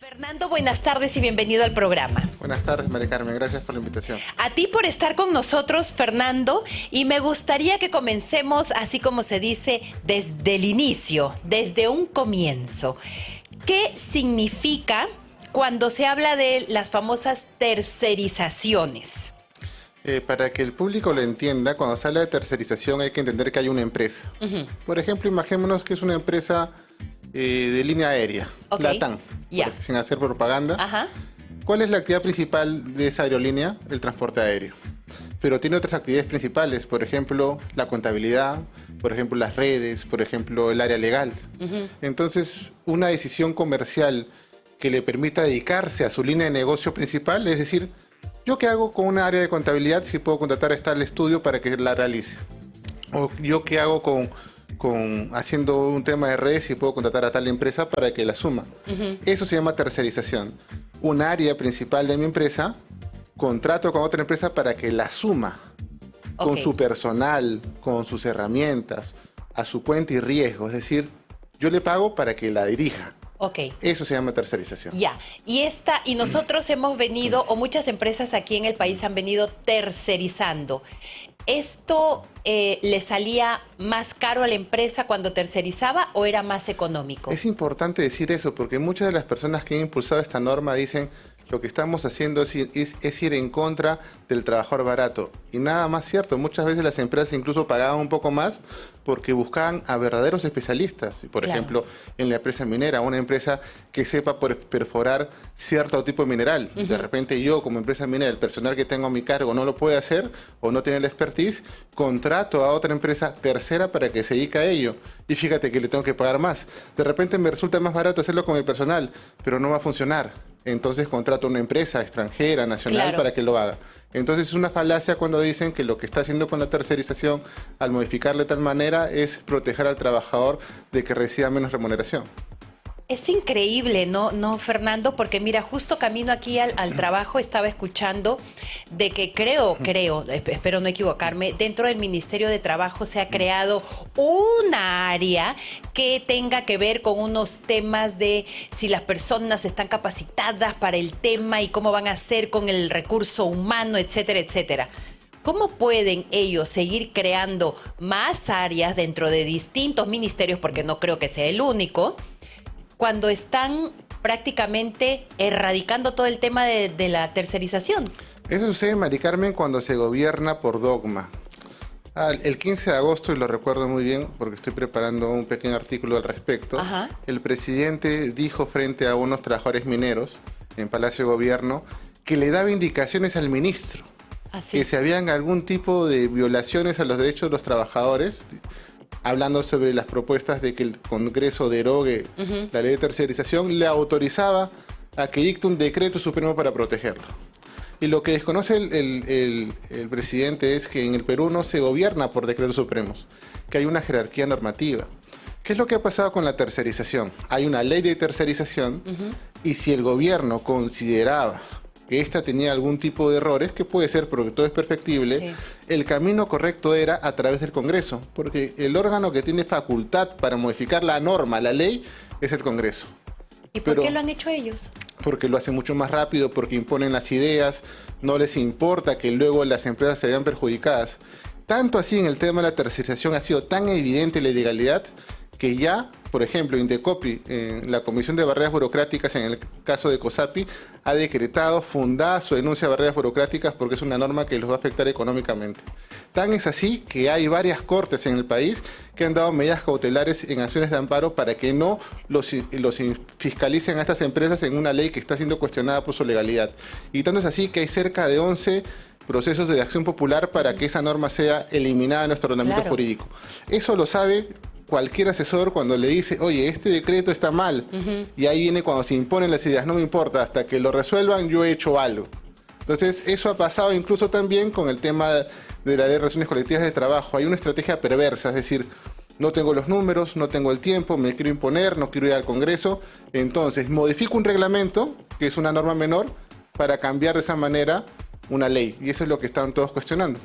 Fernando, buenas tardes y bienvenido al programa. Buenas tardes, María Carmen. Gracias por la invitación. A ti por estar con nosotros, Fernando, y me gustaría que comencemos, así como se dice, desde el inicio, desde un comienzo. ¿Qué significa cuando se habla de las famosas tercerizaciones? Para que el público lo entienda, cuando se habla de tercerización hay que entender que hay una empresa. Por ejemplo, imaginémonos que es una empresa de línea aérea, LATAM, sin hacer propaganda. ¿Cuál es la actividad principal de esa aerolínea? El transporte aéreo. Pero tiene otras actividades principales, por ejemplo, la contabilidad, por ejemplo, las redes, por ejemplo, el área legal. Entonces, una decisión comercial que le permita dedicarse a su línea de negocio principal, es decir, ¿yo qué hago con una área de contabilidad si puedo contratar a tal estudio para que la realice? ¿O yo qué hago haciendo un tema de redes si puedo contratar a tal empresa para que la suma? Eso se llama tercerización. Un área principal de mi empresa contrato con otra empresa para que la suma con su personal, con sus herramientas, a su cuenta y riesgo. Es decir, yo le pago para que la dirija. Eso se llama tercerización. Y nosotros hemos venido, o muchas empresas aquí en el país han venido tercerizando. ¿Esto le salía más caro a la empresa cuando tercerizaba o era más económico? Es importante decir eso porque muchas de las personas que han impulsado esta norma dicen lo que estamos haciendo es ir en contra del trabajador barato. Y nada más cierto, muchas veces las empresas incluso pagaban un poco más porque buscaban a verdaderos especialistas. Por ejemplo, en la empresa minera, una empresa que sepa perforar cierto tipo de mineral. De repente yo, como empresa minera, el personal que tengo a mi cargo no lo puede hacer o no tiene la expertise, contrato a otra empresa tercera para que se dedique a ello. Y fíjate que le tengo que pagar más. De repente me resulta más barato hacerlo con mi personal, pero no va a funcionar. Entonces contrato a una empresa extranjera, nacional, para que lo haga. Entonces es una falacia cuando dicen que lo que está haciendo con la tercerización, al modificarle de tal manera, es proteger al trabajador de que reciba menos remuneración. Es increíble, ¿no, Fernando? Porque mira, justo camino aquí al trabajo estaba escuchando de que creo, espero no equivocarme, dentro del Ministerio de Trabajo se ha creado una área que tenga que ver con unos temas de si las personas están capacitadas para el tema y cómo van a hacer con el recurso humano, etcétera, etcétera. ¿Cómo pueden ellos seguir creando más áreas dentro de distintos ministerios, porque no creo que sea el único, cuando están prácticamente erradicando todo el tema de la tercerización? Eso sucede, Mari Carmen, cuando se gobierna por dogma. El 15 de agosto, y lo recuerdo muy bien porque estoy preparando un pequeño artículo al respecto, el presidente dijo frente a unos trabajadores mineros en Palacio de Gobierno que le daba indicaciones al ministro que si habían algún tipo de violaciones a los derechos de los trabajadores, hablando sobre las propuestas de que el Congreso derogue la ley de tercerización, le autorizaba a que dicte un decreto supremo para protegerlo. Y lo que desconoce el presidente es que en el Perú no se gobierna por decretos supremos, que hay una jerarquía normativa. ¿Qué es lo que ha pasado con la tercerización? Hay una ley de tercerización y si el gobierno consideraba que esta tenía algún tipo de errores, que puede ser porque todo es perfectible, el camino correcto era a través del Congreso, porque el órgano que tiene facultad para modificar la norma, la ley, es el Congreso. ¿Y por qué lo han hecho ellos? Porque lo hacen mucho más rápido, porque imponen las ideas, no les importa que luego las empresas se vean perjudicadas. Tanto así en el tema de la tercerización ha sido tan evidente la ilegalidad que ya, por ejemplo, Indecopi, la Comisión de Barreras Burocráticas, en el caso de COSAPI, ha decretado fundada su denuncia de barreras burocráticas porque es una norma que los va a afectar económicamente. Tan es así que hay varias cortes en el país que han dado medidas cautelares en acciones de amparo para que no los fiscalicen a estas empresas en una ley que está siendo cuestionada por su legalidad. Y tanto es así que hay cerca de 11 procesos de acción popular para que esa norma sea eliminada de nuestro ordenamiento jurídico. Eso lo sabe cualquier asesor cuando le dice, oye, este decreto está mal, y ahí viene cuando se imponen las ideas, no me importa, hasta que lo resuelvan yo he hecho algo. Entonces eso ha pasado incluso también con el tema de la ley de relaciones colectivas de trabajo. Hay una estrategia perversa, es decir, no tengo los números, no tengo el tiempo, me quiero imponer, no quiero ir al Congreso, entonces modifico un reglamento, que es una norma menor, para cambiar de esa manera una ley, y eso es lo que están todos cuestionando.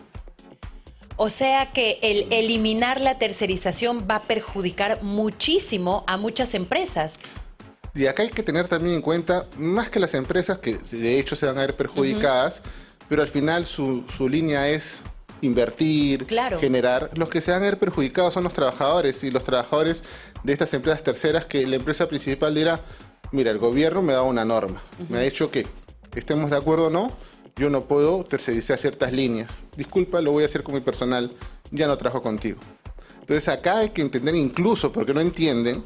O sea que el eliminar la tercerización va a perjudicar muchísimo a muchas empresas. Y acá hay que tener también en cuenta, más que las empresas, que de hecho se van a ver perjudicadas, pero al final su línea es invertir, claro, generar. Los que se van a ver perjudicados son los trabajadores, y los trabajadores de estas empresas terceras, que la empresa principal dirá, mira, el gobierno me da una norma, me ha dicho que estemos de acuerdo o no, yo no puedo tercerizar ciertas líneas. Disculpa, lo voy a hacer con mi personal, ya no trabajo contigo. Entonces acá hay que entender, incluso porque no entienden,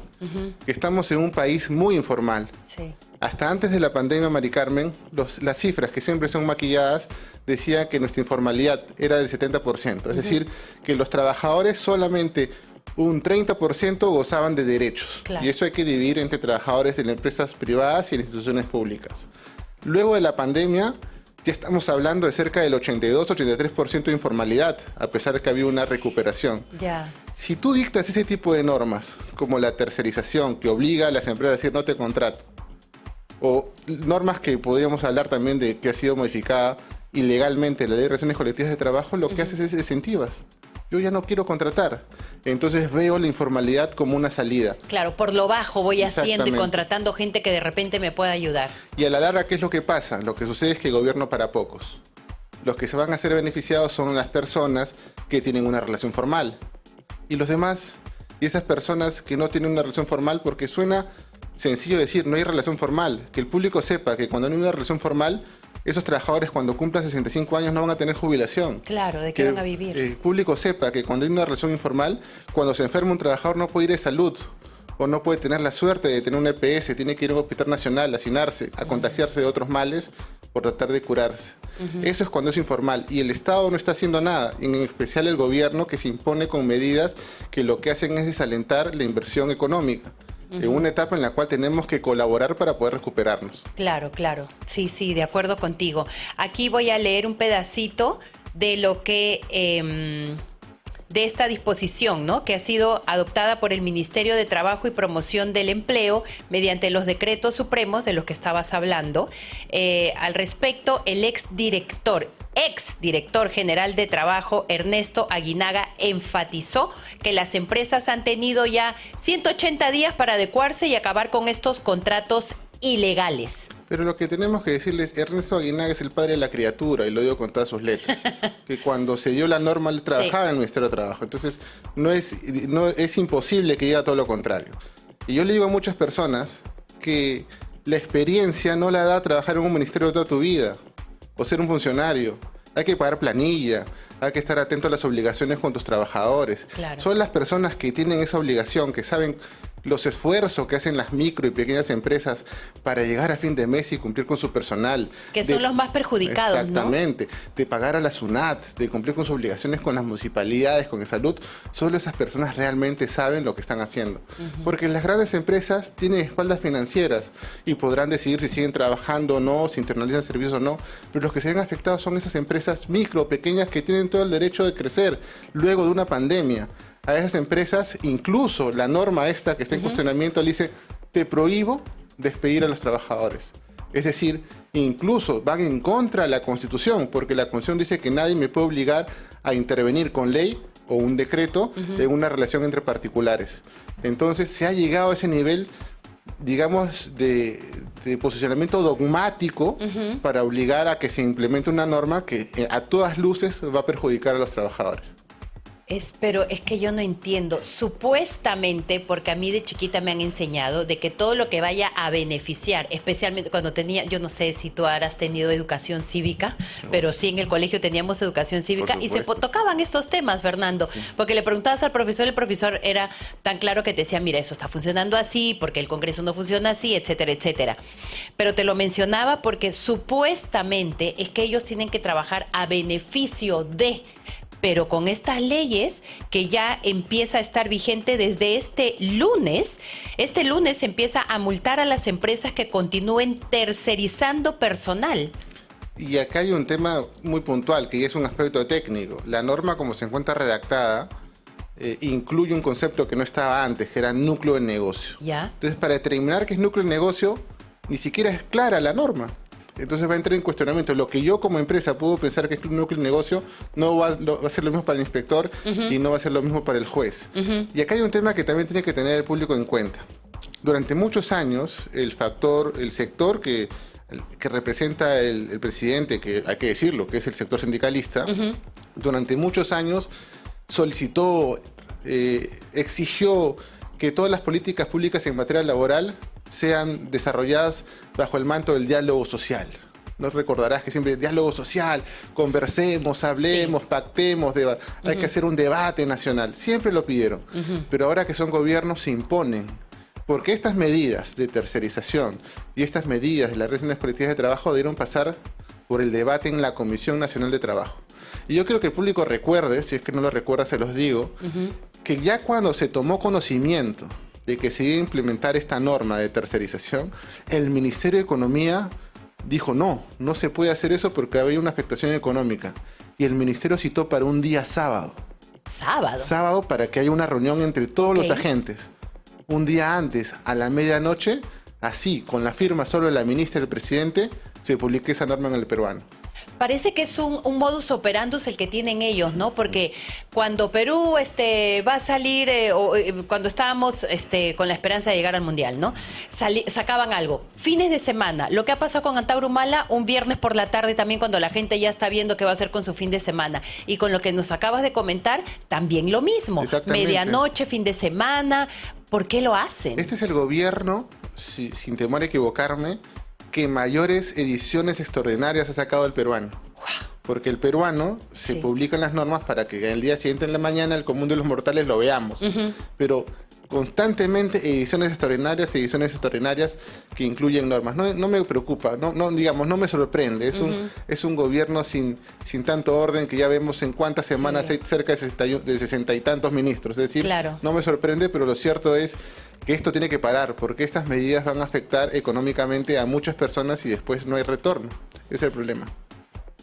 que estamos en un país muy informal. Sí. Hasta antes de la pandemia, Mari Carmen, las cifras que siempre son maquilladas decían que nuestra informalidad era del 70%. Es decir, que los trabajadores solamente un 30% gozaban de derechos. Claro. Y eso hay que dividir entre trabajadores de las empresas privadas y en instituciones públicas. Luego de la pandemia, ya estamos hablando de cerca del 82-83% de informalidad, a pesar de que había una recuperación. Ya. Si tú dictas ese tipo de normas, como la tercerización, que obliga a las empresas a decir no te contrato, o normas que podríamos hablar también de que ha sido modificada ilegalmente la Ley de Relaciones Colectivas de Trabajo, lo que haces es incentivas. Yo ya no quiero contratar. Entonces veo la informalidad como una salida. Claro, por lo bajo voy haciendo y contratando gente que de repente me pueda ayudar. Y a la larga, ¿qué es lo que pasa? Lo que sucede es que gobierno para pocos. Los que se van a ser beneficiados son las personas que tienen una relación formal. Y los demás, y esas personas que no tienen una relación formal, porque suena sencillo decir, no hay relación formal. Que el público sepa que cuando no hay una relación formal, esos trabajadores cuando cumplan 65 años no van a tener jubilación. Claro, ¿de qué van a vivir? El público sepa que cuando hay una relación informal, cuando se enferma un trabajador no puede ir de salud o no puede tener la suerte de tener un EPS, tiene que ir a un hospital nacional a hacinarse, a contagiarse de otros males por tratar de curarse. Eso es cuando es informal y el Estado no está haciendo nada, en especial el gobierno, que se impone con medidas que lo que hacen es desalentar la inversión económica. En una etapa en la cual tenemos que colaborar para poder recuperarnos. Claro, claro. Sí, sí, de acuerdo contigo. Aquí voy a leer un pedacito de lo que de esta disposición, ¿no?, que ha sido adoptada por el Ministerio de Trabajo y Promoción del Empleo mediante los decretos supremos de los que estabas hablando. Al respecto, el exdirector general de Trabajo, Ernesto Aguinaga, enfatizó que las empresas han tenido ya 180 días para adecuarse y acabar con estos contratos ilegales. Pero lo que tenemos que decirles, Ernesto Aguinaga es el padre de la criatura, y lo digo con todas sus letras, que cuando se dio la norma él trabajaba en el Ministerio de Trabajo. Entonces no es imposible que diga todo lo contrario. Y yo le digo a muchas personas que la experiencia no la da trabajar en un ministerio toda tu vida o ser un funcionario. Hay que pagar planilla, hay que estar atento a las obligaciones con tus trabajadores. Claro. Son las personas que tienen esa obligación, que saben los esfuerzos que hacen las micro y pequeñas empresas para llegar a fin de mes y cumplir con su personal. Que son los más perjudicados, exactamente, ¿no? De pagar a la SUNAT, de cumplir con sus obligaciones con las municipalidades, con el salud. Solo esas personas realmente saben lo que están haciendo. Porque las grandes empresas tienen espaldas financieras y podrán decidir si siguen trabajando o no, si internalizan servicios o no, pero los que se ven afectados son esas empresas micro, pequeñas, que tienen todo el derecho de crecer luego de una pandemia. A esas empresas, incluso la norma esta que está en cuestionamiento le dice, te prohíbo despedir a los trabajadores. Es decir, incluso van en contra de la Constitución, porque la Constitución dice que nadie me puede obligar a intervenir con ley o un decreto en una relación entre particulares. Entonces se ha llegado a ese nivel, digamos, de posicionamiento dogmático para obligar a que se implemente una norma que a todas luces va a perjudicar a los trabajadores. Pero es que yo no entiendo. Supuestamente, porque a mí de chiquita me han enseñado de que todo lo que vaya a beneficiar, especialmente cuando tenía, yo no sé si tú habrás tenido educación cívica, pero sí en el colegio teníamos educación cívica y se tocaban estos temas, Fernando, porque le preguntabas al profesor, el profesor era tan claro que te decía, mira, eso está funcionando así, porque el Congreso no funciona así, etcétera, etcétera. Pero te lo mencionaba porque supuestamente es que ellos tienen que trabajar a beneficio de... Pero con estas leyes que ya empieza a estar vigente desde este lunes se empieza a multar a las empresas que continúen tercerizando personal. Y acá hay un tema muy puntual, que ya es un aspecto técnico. La norma, como se encuentra redactada, incluye un concepto que no estaba antes, que era núcleo de negocio. ¿Ya? Entonces, para determinar qué es núcleo de negocio, ni siquiera es clara la norma. Entonces va a entrar en cuestionamiento. Lo que yo como empresa puedo pensar que es un núcleo de negocio no va a ser lo mismo para el inspector y no va a ser lo mismo para el juez. Y acá hay un tema que también tiene que tener el público en cuenta. durante muchos años el sector que representa el presidente, que hay que decirlo, que es el sector sindicalista, durante muchos años solicitó, exigió que todas las políticas públicas en materia laboral sean desarrolladas bajo el manto del diálogo social. No recordarás que siempre diálogo social, conversemos, hablemos, pactemos, hay que hacer un debate nacional. Siempre lo pidieron, pero ahora que son gobiernos se imponen. Porque estas medidas de tercerización y estas medidas de las relaciones colectivas de trabajo debieron pasar por el debate en la Comisión Nacional de Trabajo. Y yo quiero que el público recuerde, si es que no lo recuerda, se los digo, que ya cuando se tomó conocimiento de que se iba a implementar esta norma de tercerización, el Ministerio de Economía dijo no se puede hacer eso porque había una afectación económica. Y el Ministerio citó para un día sábado. ¿Sábado? Sábado, para que haya una reunión entre todos los agentes. Un día antes, a la medianoche, así, con la firma solo de la ministra y del presidente, se publicó esa norma en el peruano. Parece que es un modus operandus el que tienen ellos, ¿no? Porque cuando Perú va a salir, cuando estábamos con la esperanza de llegar al Mundial, ¿no? Sacaban algo. Fines de semana. Lo que ha pasado con Antauro Humala, un viernes por la tarde también, cuando la gente ya está viendo qué va a hacer con su fin de semana. Y con lo que nos acabas de comentar, también lo mismo. Medianoche, fin de semana. ¿Por qué lo hacen? Este es el gobierno, sin temor a equivocarme, que mayores ediciones extraordinarias ha sacado el peruano. Porque el peruano se publican las normas para que el día siguiente en la mañana el común de los mortales lo veamos. Pero constantemente ediciones extraordinarias que incluyen normas. No me preocupa, no me sorprende. Es un gobierno sin tanto orden, que ya vemos en cuántas semanas hay cerca de 60 y tantos ministros. Es decir, no me sorprende, pero lo cierto es que esto tiene que parar, porque estas medidas van a afectar económicamente a muchas personas y después no hay retorno. Ese es el problema.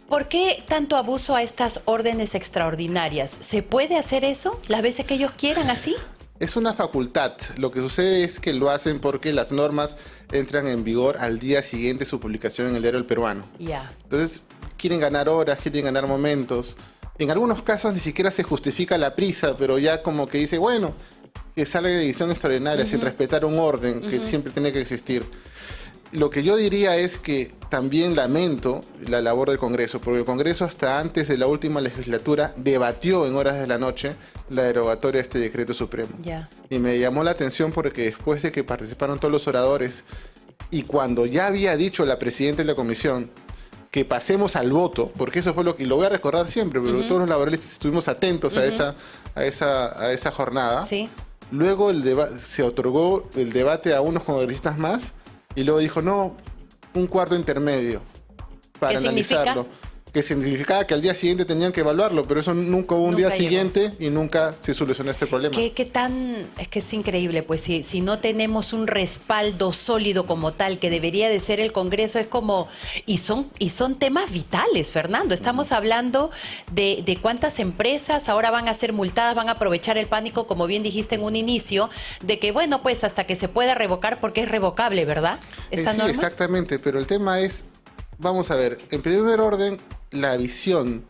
¿Por qué tanto abuso a estas órdenes extraordinarias? ¿Se puede hacer eso las veces que ellos quieran así? Es una facultad. Lo que sucede es que lo hacen porque las normas entran en vigor al día siguiente de su publicación en el diario El Peruano. Entonces, quieren ganar horas, quieren ganar momentos. En algunos casos ni siquiera se justifica la prisa, pero ya como que dice, bueno, que salga de edición extraordinaria sin respetar un orden que siempre tiene que existir. Lo que yo diría es que también lamento la labor del Congreso, porque el Congreso hasta antes de la última legislatura debatió en horas de la noche la derogatoria de este decreto supremo. Y me llamó la atención porque después de que participaron todos los oradores y cuando ya había dicho la presidenta de la comisión que pasemos al voto, porque eso fue lo que, y lo voy a recordar siempre, pero todos los laboralistas estuvimos atentos a esa jornada. Luego se otorgó el debate a unos congresistas más. Y luego dijo, no, un cuarto intermedio para analizarlo. Que significaba que al día siguiente tenían que evaluarlo, pero eso nunca hubo un día siguiente y nunca se solucionó este problema. Es que es increíble, pues si no tenemos un respaldo sólido como tal, que debería de ser el Congreso, es como... Y son temas vitales, Fernando. Estamos hablando de cuántas empresas ahora van a ser multadas, van a aprovechar el pánico, como bien dijiste en un inicio, de que, bueno, pues hasta que se pueda revocar, porque es revocable, ¿verdad? ¿Esta norma? Exactamente, pero el tema es... Vamos a ver, en primer orden, la visión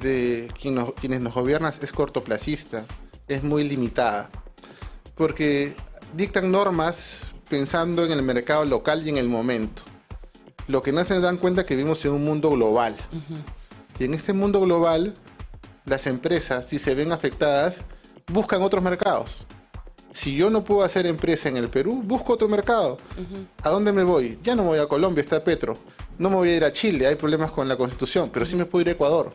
de quienes nos gobiernan es cortoplacista, es muy limitada, porque dictan normas pensando en el mercado local y en el momento. Lo que no se dan cuenta es que vivimos en un mundo global. Y en este mundo global, las empresas, si se ven afectadas, buscan otros mercados. Si yo no puedo hacer empresa en el Perú, busco otro mercado. ¿A dónde me voy? Ya no me voy a Colombia, está Petro. No me voy a ir a Chile, hay problemas con la Constitución, pero sí me puedo ir a Ecuador.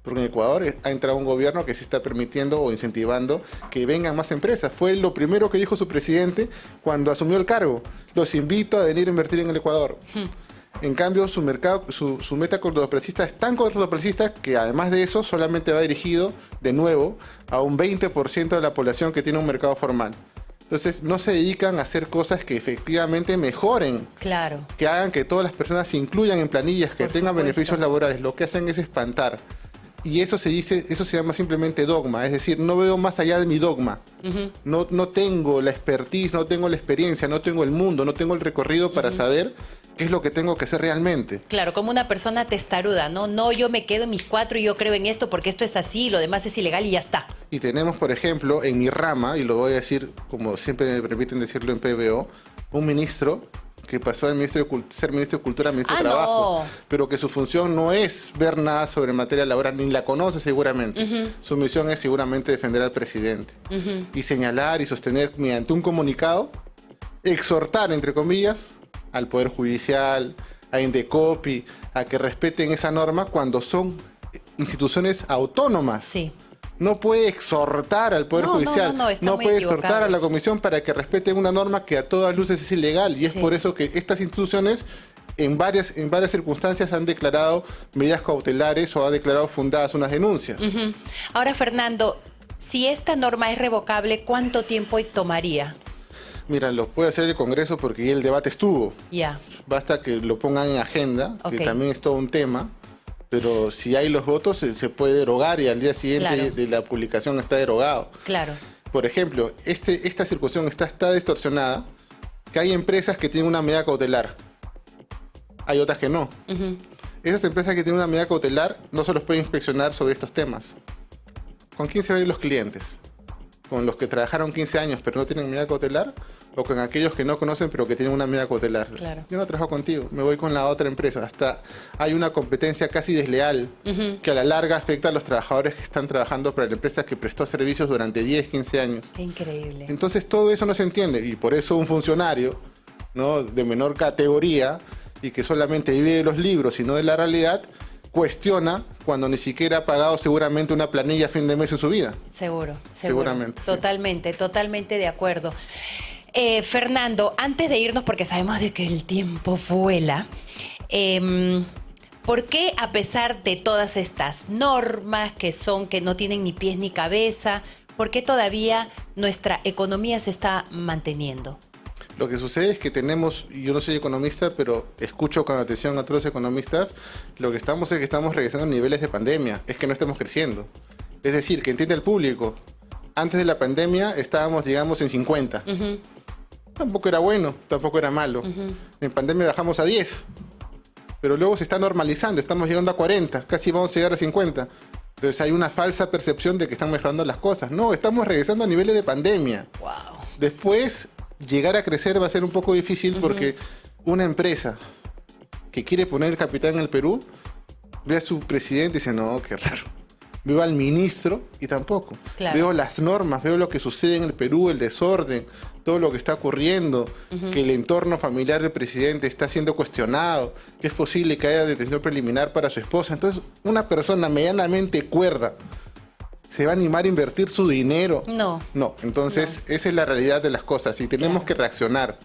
Porque en Ecuador ha entrado un gobierno que sí está permitiendo o incentivando que vengan más empresas. Fue lo primero que dijo su presidente cuando asumió el cargo. Los invito a venir a invertir en el Ecuador. En cambio, su meta cortoplacista es tan cortoplacista que además de eso solamente va dirigido de nuevo a un 20% de la población que tiene un mercado formal. Entonces no se dedican a hacer cosas que efectivamente mejoren, que hagan que todas las personas se incluyan en planillas, que tengan beneficios laborales. Lo que hacen es espantar. Y eso se llama simplemente dogma, es decir, no veo más allá de mi dogma. No tengo la expertise, no tengo la experiencia, no tengo el mundo, no tengo el recorrido para saber qué es lo que tengo que hacer realmente. Claro, como una persona testaruda, ¿no? No, yo me quedo en mis 4 y yo creo en esto porque esto es así, lo demás es ilegal y ya está. Y tenemos, por ejemplo, en mi rama, y lo voy a decir como siempre me permiten decirlo en PBO, un ministro que pasó de ser ministro de Cultura a ministro de Trabajo, pero que su función no es ver nada sobre materia laboral, ni la conoce seguramente. Su misión es seguramente defender al presidente y señalar y sostener mediante un comunicado, exhortar, entre comillas, al Poder Judicial, a Indecopi, a que respeten esa norma cuando son instituciones autónomas. Sí. No puede exhortar al Poder Judicial, no puede exhortar a la Comisión para que respeten una norma que a todas luces es ilegal. Y es por eso que estas instituciones en varias circunstancias han declarado medidas cautelares o han declarado fundadas unas denuncias. Ahora, Fernando, si esta norma es revocable, ¿cuánto tiempo tomaría? Mira, lo puede hacer el Congreso porque ya el debate estuvo. Ya. Basta que lo pongan en agenda, que también es todo un tema. Pero si hay los votos, se puede derogar y al día siguiente de la publicación está derogado. Claro. Por ejemplo, esta circunstancia está distorsionada, que hay empresas que tienen una medida cautelar. Hay otras que no. Esas empresas que tienen una medida cautelar no se los pueden inspeccionar sobre estos temas. ¿Con quién se van a ir los clientes? ¿Con los que trabajaron 15 años pero no tienen medida cautelar? ¿O con aquellos que no conocen pero que tienen una medida cautelar? Claro. Yo no trabajo contigo, me voy con la otra empresa. Hasta hay una competencia casi desleal que a la larga afecta a los trabajadores que están trabajando para la empresa que prestó servicios durante 10, 15 años. Qué increíble. Entonces todo eso no se entiende y por eso un funcionario, ¿no?, de menor categoría y que solamente vive de los libros y no de la realidad, cuestiona cuando ni siquiera ha pagado seguramente una planilla a fin de mes en su vida. Seguramente. Totalmente, totalmente de acuerdo. Fernando, antes de irnos, porque sabemos de que el tiempo vuela, ¿por qué a pesar de todas estas normas que no tienen ni pies ni cabeza, por qué todavía nuestra economía se está manteniendo? Lo que sucede es que tenemos, yo no soy economista, pero escucho con atención a todos los economistas, lo que estamos es que estamos regresando a niveles de pandemia, es que no estamos creciendo. Es decir, que entiende el público, antes de la pandemia estábamos, digamos, en 50. Tampoco era bueno, tampoco era malo. En pandemia bajamos a 10, pero luego se está normalizando, estamos llegando a 40, casi vamos a llegar a 50. Entonces hay una falsa percepción de que están mejorando las cosas. No, estamos regresando a niveles de pandemia. Wow. Después, llegar a crecer va a ser un poco difícil porque una empresa que quiere poner el capital en el Perú, ve a su presidente y dice, no, qué raro. Veo al ministro y tampoco. Claro. Veo las normas, veo lo que sucede en el Perú, el desorden, todo lo que está ocurriendo, que el entorno familiar del presidente está siendo cuestionado, que es posible que haya detención preliminar para su esposa. Entonces, una persona medianamente cuerda, ¿se va a animar a invertir su dinero? No. No, entonces esa es la realidad de las cosas y tenemos que reaccionar.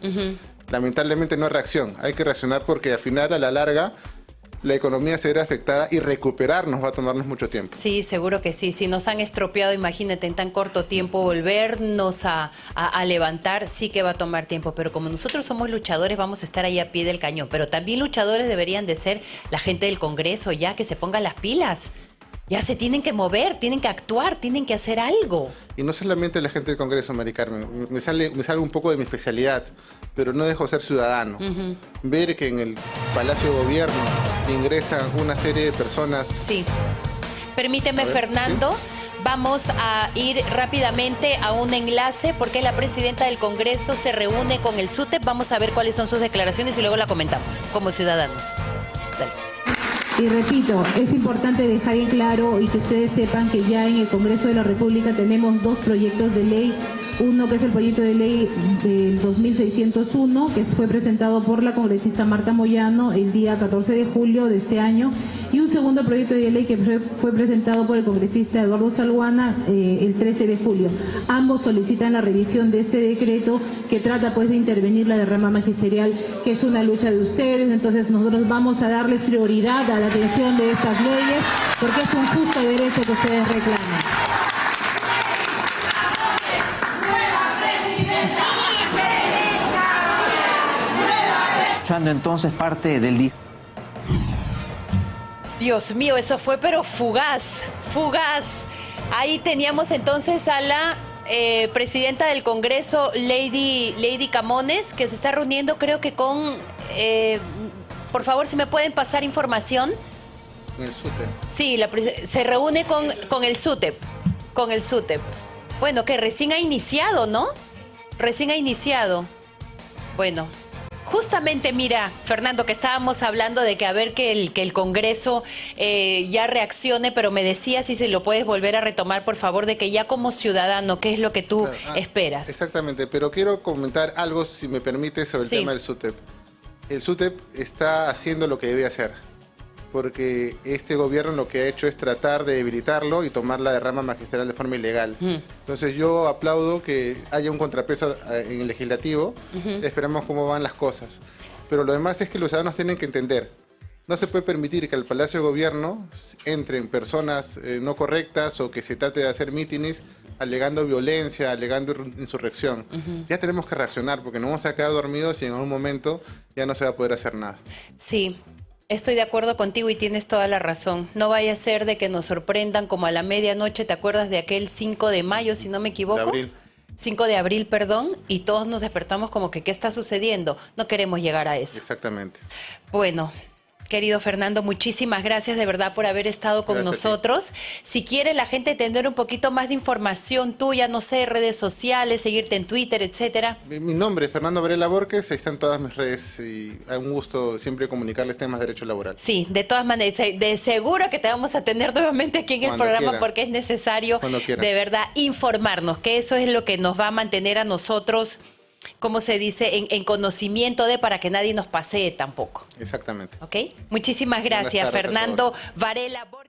Lamentablemente no hay reacción, hay que reaccionar porque al final, a la larga, la economía se verá afectada y recuperarnos va a tomarnos mucho tiempo. Sí, seguro que sí. Si nos han estropeado, imagínate, en tan corto tiempo volvernos a levantar, sí que va a tomar tiempo. Pero como nosotros somos luchadores, vamos a estar ahí a pie del cañón. Pero también luchadores deberían de ser la gente del Congreso, ya que se pongan las pilas. Ya se tienen que mover, tienen que actuar, tienen que hacer algo. Y no solamente la gente del Congreso, Mari Carmen, me sale un poco de mi especialidad, pero no dejo de ser ciudadano. Ver que en el Palacio de Gobierno ingresan una serie de personas. Sí. Permíteme, Fernando, vamos a ir rápidamente a un enlace porque la presidenta del Congreso se reúne con el SUTEP. Vamos a ver cuáles son sus declaraciones y luego la comentamos como ciudadanos. Dale. Y repito, es importante dejar en claro y que ustedes sepan que ya en el Congreso de la República tenemos 2 proyectos de ley. Uno que es el proyecto de ley del 2601, que fue presentado por la congresista Marta Moyano el día 14 de julio de este año, y un segundo proyecto de ley que fue presentado por el congresista Eduardo Salguana el 13 de julio. Ambos solicitan la revisión de este decreto que trata pues de intervenir la derrama magisterial, que es una lucha de ustedes. Entonces nosotros vamos a darles prioridad a la atención de estas leyes porque es un justo derecho que ustedes reclaman. Entonces parte del día. Dios mío, eso fue pero fugaz, fugaz. Ahí teníamos entonces a la presidenta del Congreso, Lady Camones, que se está reuniendo creo que con por favor, si me pueden pasar información. En el SUTEP. Sí, se reúne con el SUTEP. Con el SUTEP. Bueno, que recién ha iniciado, ¿no? Recién ha iniciado. Bueno, justamente, mira, Fernando, que estábamos hablando de que a ver que el Congreso ya reaccione, pero me decías, y si lo puedes volver a retomar, por favor, de que ya como ciudadano, ¿qué es lo que tú esperas? Exactamente, pero quiero comentar algo, si me permite, sobre el tema del SUTEP. El SUTEP está haciendo lo que debe hacer, porque este gobierno lo que ha hecho es tratar de debilitarlo y tomar la derrama magistral de forma ilegal. Entonces yo aplaudo que haya un contrapeso en el legislativo, esperamos cómo van las cosas. Pero lo demás es que los ciudadanos tienen que entender, no se puede permitir que al Palacio de Gobierno entren personas no correctas o que se trate de hacer mítines alegando violencia, alegando insurrección. Ya tenemos que reaccionar porque no vamos a quedar dormidos y en algún momento ya no se va a poder hacer nada. Sí. Estoy de acuerdo contigo y tienes toda la razón. No vaya a ser de que nos sorprendan como a la medianoche, ¿te acuerdas de aquel 5 de mayo, si no me equivoco? De abril. 5 de abril, perdón, y todos nos despertamos como que ¿qué está sucediendo? No queremos llegar a eso. Exactamente. Bueno, querido Fernando, muchísimas gracias de verdad por haber estado con nosotros. Si quiere la gente tener un poquito más de información tuya, no sé, redes sociales, seguirte en Twitter, etcétera. Mi nombre es Fernando Varela Borges, ahí están todas mis redes y es un gusto siempre comunicarles temas de derecho laboral. Sí, de todas maneras, de seguro que te vamos a tener nuevamente aquí en el programa porque es necesario de verdad informarnos, que eso es lo que nos va a mantener a nosotros, ¿cómo se dice? En conocimiento para que nadie nos pasee tampoco. Exactamente. ¿Ok? Muchísimas gracias, Fernando Varela Borges.